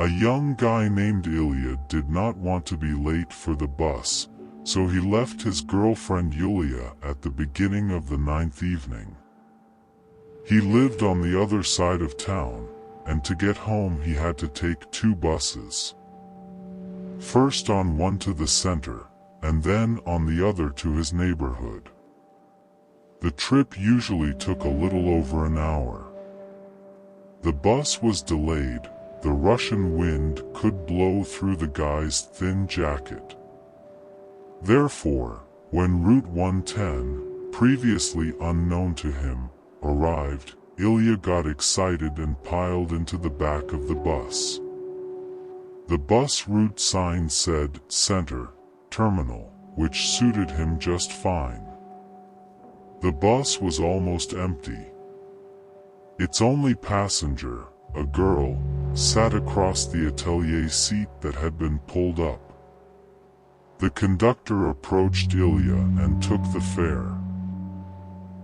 A young guy named Ilya did not want to be late for the bus, so he left his girlfriend Yulia at the beginning of the 9th evening. He lived on the other side of town, and to get home he had to take 2 buses. First on one to the center, and then on the other to his neighborhood. The trip usually took a little over an hour. The bus was delayed. The Russian wind could blow through the guy's thin jacket. Therefore, when Route 110, previously unknown to him, arrived, Ilya got excited and piled into the back of the bus. The bus route sign said Center, Terminal, which suited him just fine. The bus was almost empty. Its only passenger, a girl, sat across the atelier seat that had been pulled up. The conductor approached Ilya and took the fare.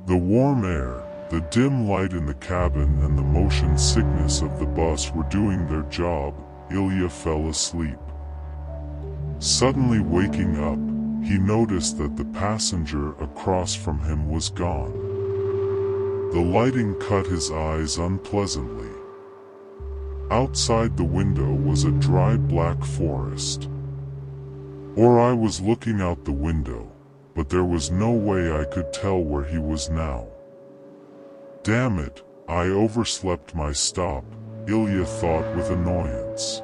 The warm air, the dim light in the cabin and the motion sickness of the bus were doing their job. Ilya fell asleep. Suddenly waking up, he noticed that the passenger across from him was gone. The lighting cut his eyes unpleasantly. Outside the window was a dry black forest. I was looking out the window, but there was no way I could tell where he was now. Damn it, I overslept my stop, Ilya thought with annoyance.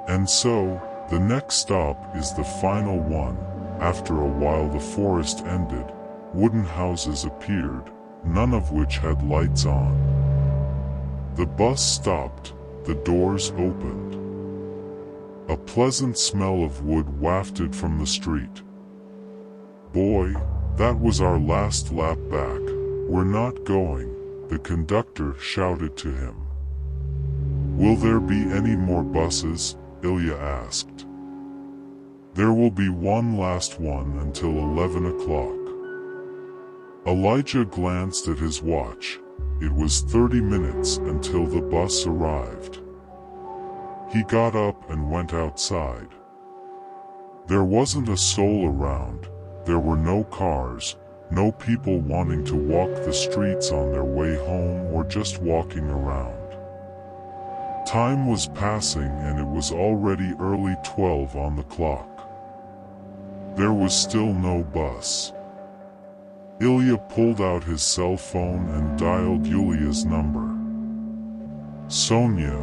And so, the next stop is the final one. After a while the forest ended, wooden houses appeared, none of which had lights on. The bus stopped, the doors opened. A pleasant smell of wood wafted from the street. Boy, that was our last lap back. We're not going, the conductor shouted to him. Will there be any more buses? Ilya asked. There will be one last one until 11 o'clock. Elijah glanced at his watch. It was 30 minutes until the bus arrived. He got up and went outside. There wasn't a soul around. There were no cars, no people wanting to walk the streets on their way home or just walking around. Time was passing and it was already early 12 on the clock. There was still no bus. Ilya pulled out his cell phone and dialed Yulia's number. Sonia,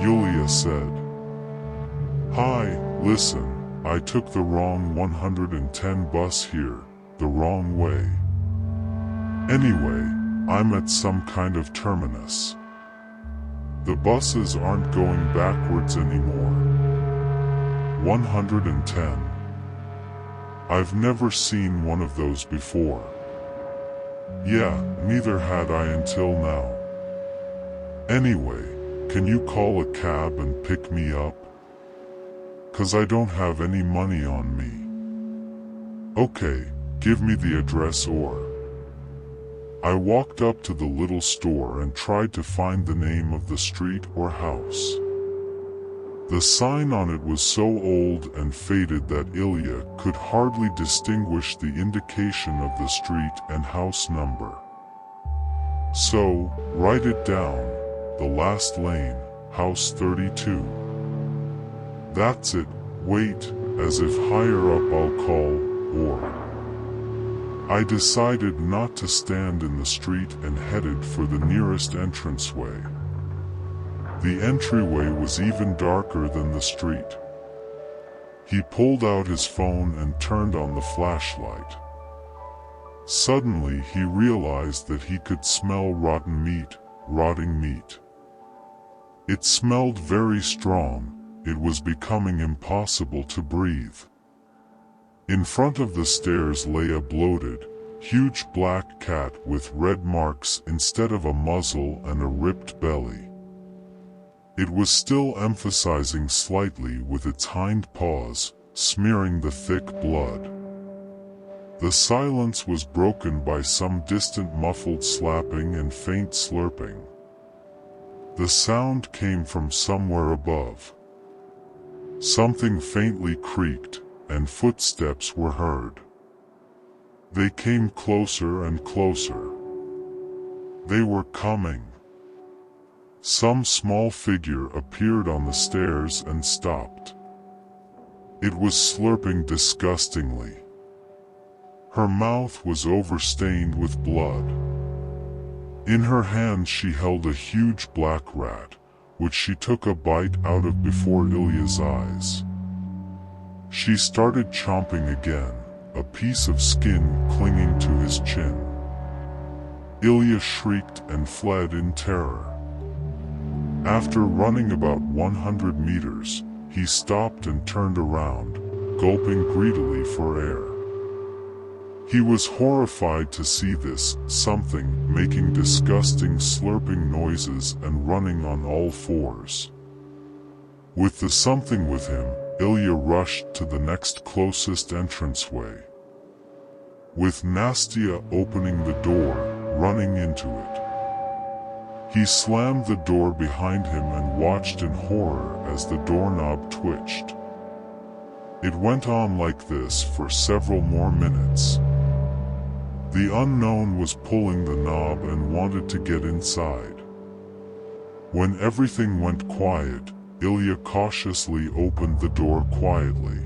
Yulia said. Hi, listen, I took the wrong 110 bus here, the wrong way. Anyway, I'm at some kind of terminus. The buses aren't going backwards anymore. 110. I've never seen one of those before. Yeah, neither had I until now. Anyway, can you call a cab and pick me up? 'Cause I don't have any money on me. Okay, give me the address or... I walked up to the little store and tried to find the name of the street or house. The sign on it was so old and faded that Ilya could hardly distinguish the indication of the street and house number. So, write it down, the last lane, house 32. That's it, wait, as if higher up I'll call, or... I decided not to stand in the street and headed for the nearest entranceway. The entryway was even darker than the street. He pulled out his phone and turned on the flashlight. Suddenly he realized that he could smell rotten meat, rotting meat. It smelled very strong. It was becoming impossible to breathe. In front of the stairs lay a bloated, huge black cat with red marks instead of a muzzle and a ripped belly. It was still emphasizing slightly with its hind paws, smearing the thick blood. The silence was broken by some distant muffled slapping and faint slurping. The sound came from somewhere above. Something faintly creaked, and footsteps were heard. They came closer and closer. They were coming. Some small figure appeared on the stairs and stopped. It was slurping disgustingly. Her mouth was overstained with blood. In her hand she held a huge black rat, which she took a bite out of before Ilya's eyes. She started chomping again, a piece of skin clinging to his chin. Ilya shrieked and fled in terror. After running about 100 meters, he stopped and turned around, gulping greedily for air. He was horrified to see this something making disgusting slurping noises and running on all fours. With the something with him, Ilya rushed to the next closest entranceway. With Nastya opening the door, running into it. He slammed the door behind him and watched in horror as the doorknob twitched. It went on like this for several more minutes. The unknown was pulling the knob and wanted to get inside. When everything went quiet, Ilya cautiously opened the door quietly.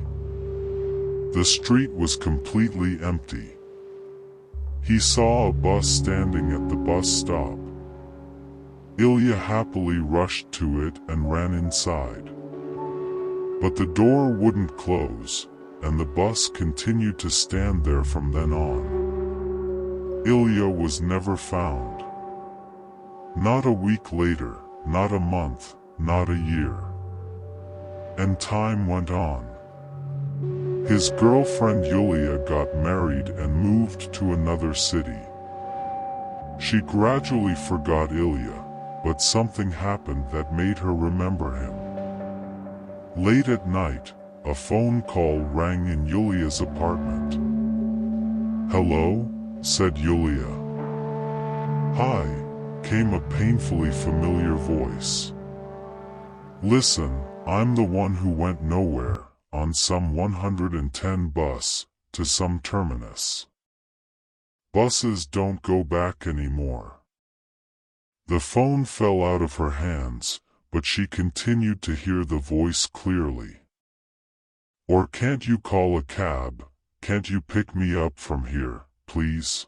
The street was completely empty. He saw a bus standing at the bus stop. Ilya happily rushed to it and ran inside. But the door wouldn't close, and the bus continued to stand there from then on. Ilya was never found. Not a week later, not a month, not a year. And time went on. His girlfriend Yulia got married and moved to another city. She gradually forgot Ilya, but something happened that made her remember him. Late at night, a phone call rang in Yulia's apartment. "Hello?" said Yulia. "Hi," came a painfully familiar voice. "Listen, I'm the one who went nowhere, on some 110 bus, to some terminus. Buses don't go back anymore." The phone fell out of her hands, but she continued to hear the voice clearly. "Or can't you call a cab? Can't you pick me up from here, please?"